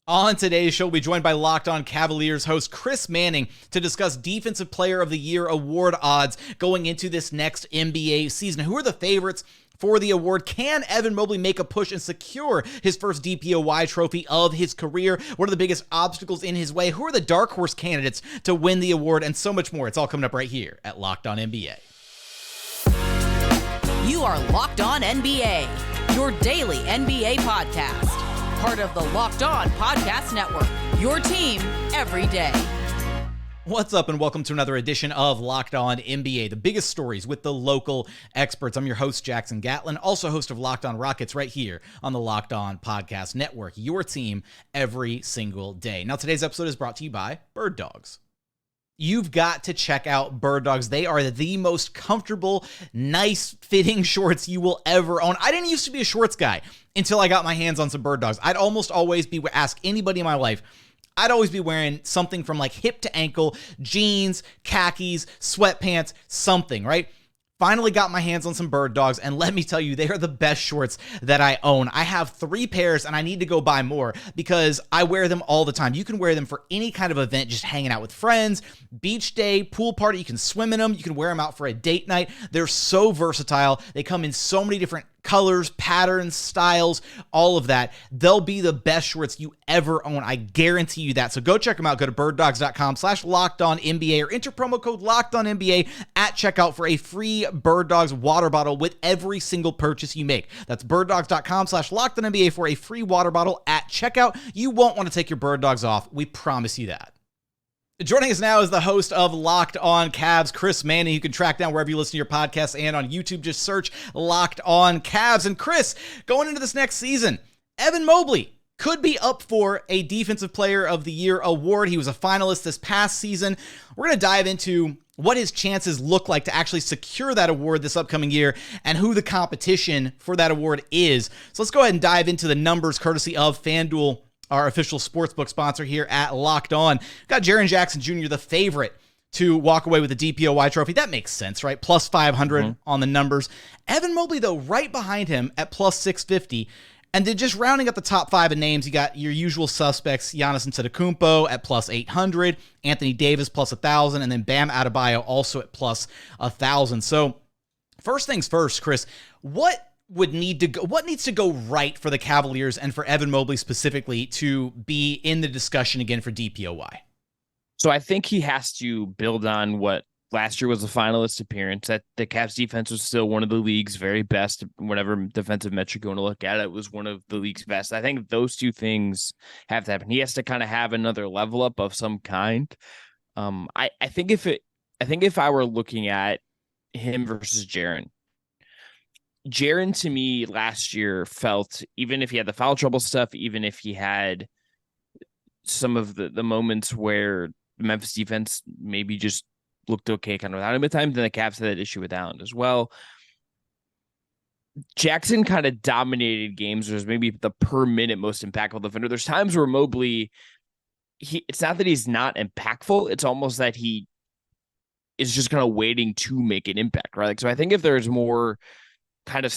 On today's show, we'll be joined by Locked On Cavaliers host Chris Manning to discuss Defensive Player of the Year award odds going into this next NBA season. Who are the favorites for the award? Can Evan Mobley make a push and secure his first DPOY trophy of his career? What are the biggest obstacles in his way? Who are the dark horse candidates to win the award? And so much more. It's all coming up right here at Locked On NBA. You are Locked On NBA, your daily NBA podcast. Part of the Locked On Podcast Network, your team every day. What's up, and welcome to another edition of Locked On NBA, the biggest stories with the local experts. I'm your host, Jackson Gatlin, also host of Locked On Rockets right here on the Locked On Podcast Network, your team every single day. Now, today's episode is brought to you by Bird Dogs. You've got to check out Bird Dogs. They are the most comfortable, nice fitting shorts you will ever own. I didn't used to be a shorts guy until I got my hands on some Bird Dogs. I'd almost always be, ask anybody in my life, I'd always be wearing something from like hip to ankle, jeans, khakis, sweatpants, something, right? Finally got my hands on some Bird Dogs, and let me tell you, they are the best shorts that I own. I have 3 pairs, and I need to go buy more because I wear them all the time. You can wear them for any kind of event, just hanging out with friends, beach day, pool party. You can swim in them. You can wear them out for a date night. They're so versatile. They come in so many different colors, patterns, styles, all of that. They'll be the best shorts you ever own. I guarantee you that. So go check them out. Go to birddogs.com/LockedOnNBA or enter promo code LockedOnNBA at checkout for a free Bird Dogs water bottle with every single purchase you make. That's birddogs.com/LockedOnNBA for a free water bottle at checkout. You won't want to take your Bird Dogs off. We promise you that. Joining us now is the host of Locked On Cavs, Chris Manning. You can track down wherever you listen to your podcasts and on YouTube. Just search Locked On Cavs. And Chris, going into this next season, Evan Mobley could be up for a Defensive Player of the Year award. He was a finalist this past season. We're going to dive into what his chances look like to actually secure that award this upcoming year and who the competition for that award is. So let's go ahead and dive into the numbers courtesy of FanDuel, our official sportsbook sponsor here at Locked On. Got Jaren Jackson Jr., the favorite to walk away with the DPOY trophy. That makes sense, right? Plus 500 on the numbers. Evan Mobley, though, right behind him at plus 650. And then just rounding up the top 5 in names, you got your usual suspects, Giannis Antetokounmpo at plus 800, Anthony Davis plus 1,000, and then Bam Adebayo also at plus 1,000. So first things first, Chris, what needs to go right for the Cavaliers and for Evan Mobley specifically to be in the discussion again for DPOY? So I think he has to build on what last year was a finalist appearance. That the Cavs defense was still one of the league's very best. Whatever defensive metric you want to look at, it was one of the league's best. I think those two things have to happen. He has to kind of have another level up of some kind. I think if I were looking at him versus Jaren to me last year felt, even if he had the foul trouble stuff, even if he had some of the moments where the Memphis defense maybe just looked okay kind of without him at times, then the Cavs had that issue with Allen as well. Jackson kind of dominated games, or was maybe the per minute most impactful defender. There's times where Mobley, it's not that he's not impactful, it's almost that he is just kind of waiting to make an impact, right? Like, so I think if there's more kind of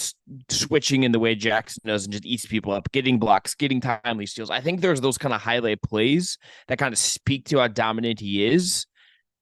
switching in the way Jackson does and just eats people up, getting blocks, getting timely steals, I think there's those kind of highlight plays that kind of speak to how dominant he is.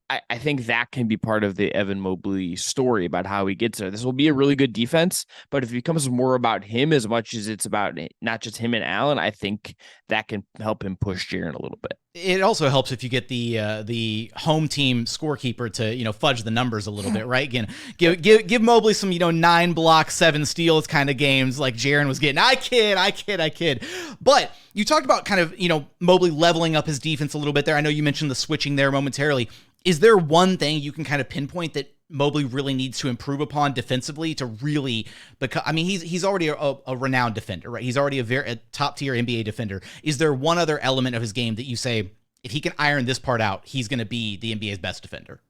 I think that can be part of the Evan Mobley story about how he gets there. This will be a really good defense, but if it becomes more about him as much as it's about not just him and Allen, I think that can help him push Jaren a little bit. It also helps if you get the home team scorekeeper to fudge the numbers a little bit, right? Again, give Mobley some 9 blocks, 7 steals kind of games like Jaren was getting. I kid. But you talked about kind of Mobley leveling up his defense a little bit there. I know you mentioned the switching there momentarily. Is there one thing you can kind of pinpoint that Mobley really needs to improve upon defensively to really become? I mean, he's already a renowned defender, right? He's already a top tier NBA defender. Is there one other element of his game that you say, if he can iron this part out, he's going to be the NBA's best defender?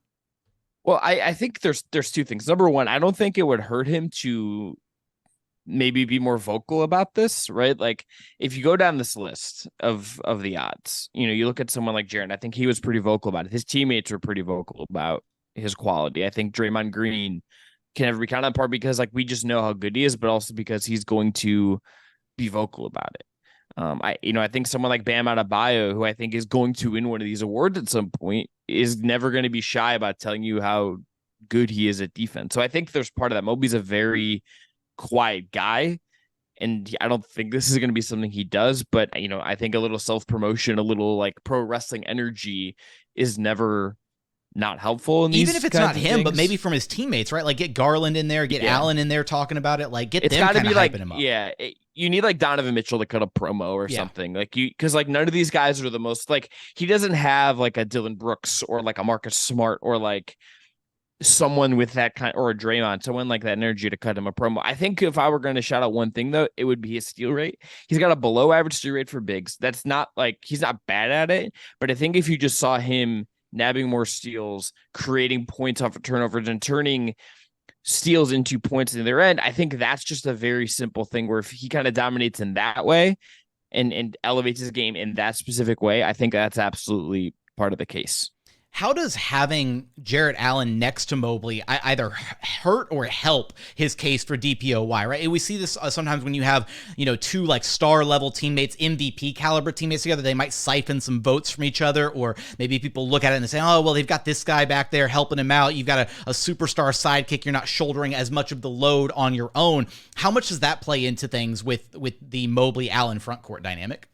Well, I think there's 2 things. Number one, I don't think it would hurt him to maybe be more vocal about this, right? Like if you go down this list of the odds, you look at someone like Jaren, I think he was pretty vocal about it. His teammates were pretty vocal about his quality. I think Draymond Green can never be counted on, part because we just know how good he is, but also because he's going to be vocal about it. I think someone like Bam Adebayo, who I think is going to win one of these awards at some point, is never going to be shy about telling you how good he is at defense. So I think there's part of that. Mobley's a very quiet guy, and I don't think this is going to be something he does. But I think a little self-promotion, a little like pro wrestling energy is never not helpful in these, even if it's not him, but maybe from his teammates, right? Like get Garland in there, get Allen in there talking about it, like get them kind of hyping him up. Yeah, you need like Donovan Mitchell to cut a promo or something, like because like none of these guys are the most, like he doesn't have like a Dylan Brooks or like a Marcus Smart or like someone with that kind, or a Draymond, someone like that energy to cut him a promo. I think if I were going to shout out one thing though, it would be his steal rate. He's got a below average steal rate for bigs. That's not like he's not bad at it, but I think if you just saw him nabbing more steals, creating points off of turnovers, and turning steals into points in their end, I think that's just a very simple thing where if he kind of dominates in that way and elevates his game in that specific way, I think that's absolutely part of the case. How does having Jarrett Allen next to Mobley either hurt or help his case for DPOY, right? We see this sometimes when you have, two like star level teammates, MVP caliber teammates together, they might siphon some votes from each other, or maybe people look at it and say, oh, well, they've got this guy back there helping him out. You've got a superstar sidekick. You're not shouldering as much of the load on your own. How much does that play into things with the Mobley Allen front court dynamic?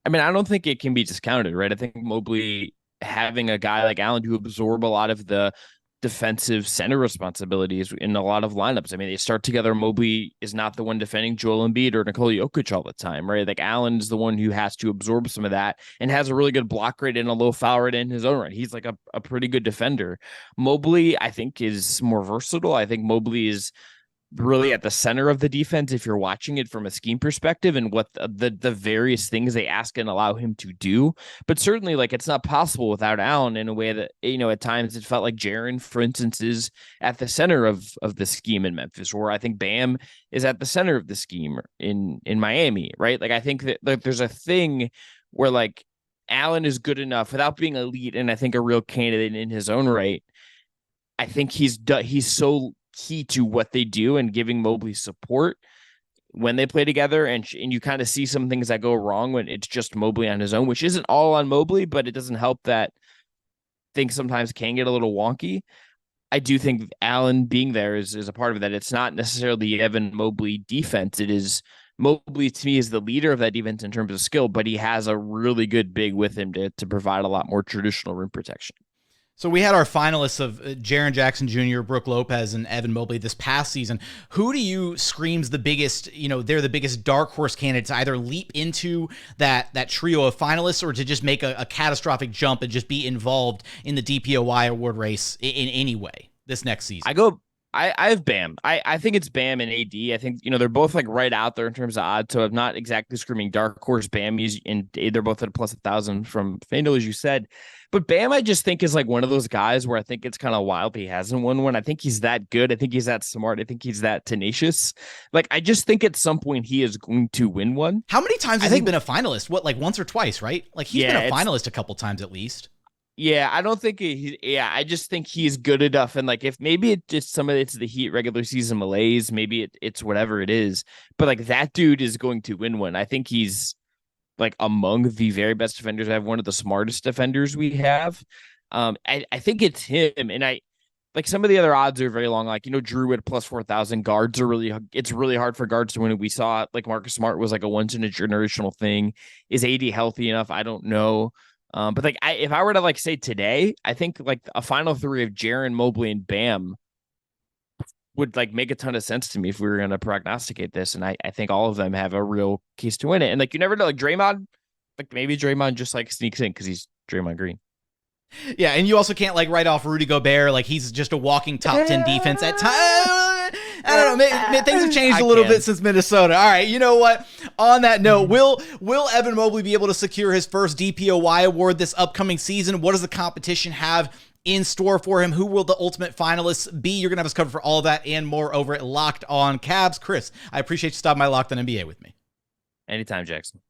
I mean, I don't think it can be discounted, right? I think Mobley having a guy like Allen to absorb a lot of the defensive center responsibilities in a lot of lineups. I mean, they start together. Mobley is not the one defending Joel Embiid or Nikola Jokic all the time, right? Like Allen is the one who has to absorb some of that and has a really good block rate and a low foul rate in his own right. He's like a pretty good defender. Mobley, I think, is more versatile. I think Mobley is really at the center of the defense if you're watching it from a scheme perspective and what the various things they ask and allow him to do. But certainly, like, it's not possible without Allen in a way that, at times it felt like Jaren, for instance, is at the center of the scheme in Memphis, or I think Bam is at the center of the scheme in Miami, right? Like, I think that like, there's a thing where like Allen is good enough without being elite and I think a real candidate in his own right. I think he's so key to what they do and giving Mobley support when they play together. And you kind of see some things that go wrong when it's just Mobley on his own, which isn't all on Mobley, but it doesn't help that things sometimes can get a little wonky. I do think Allen being there is a part of that. It's not necessarily the Evan Mobley defense. It is Mobley, to me, is the leader of that defense in terms of skill, but he has a really good big with him to provide a lot more traditional rim protection. So we had our finalists of Jaren Jackson Jr., Brook Lopez, and Evan Mobley this past season. Who do you screams the biggest, they're the biggest dark horse candidates to either leap into that trio of finalists or to just make a catastrophic jump and just be involved in the DPOY award race in any way this next season? I have Bam. I think it's Bam and AD. I think, they're both like right out there in terms of odds. So I'm not exactly screaming dark horse. Bam, and they're both at a plus 1,000 from FanDuel, as you said. But Bam, I just think is like one of those guys where I think it's kind of wild he hasn't won one. I think he's that good. I think he's that smart. I think he's that tenacious. Like, I just think at some point he is going to win one. How many times has he been a finalist? What, like once or twice, right? Like he's been a finalist a couple times at least. Yeah, I don't think I just think he's good enough. And like, if maybe it's just some of it's the Heat regular season malaise, maybe it's whatever it is, but like that dude is going to win one. I think he's like among the very best defenders. I have one of the smartest defenders we have. I think it's him. And I like some of the other odds are very long. Like, Drew at plus 4,000. Guards are it's really hard for guards to win. We saw like Marcus Smart was like a once in a generational thing. Is AD healthy enough? I don't know. But like, if I were to like say today, I think like a final three of Jaren, Mobley, and Bam would like make a ton of sense to me if we were going to prognosticate this. And I think all of them have a real case to win it. And like, you never know, like Draymond, like maybe Draymond just like sneaks in because he's Draymond Green. Yeah. And you also can't like write off Rudy Gobert. Like he's just a walking top 10 defense at times. I don't know. Things have changed a little bit since Minnesota. All right. You know what? On that note, will Evan Mobley be able to secure his first DPOY award this upcoming season? What does the competition have in store for him? Who will the ultimate finalists be? You're going to have us covered for all of that and more over at Locked On Cavs. Chris, I appreciate you stopping by Locked On NBA with me. Anytime, Jackson.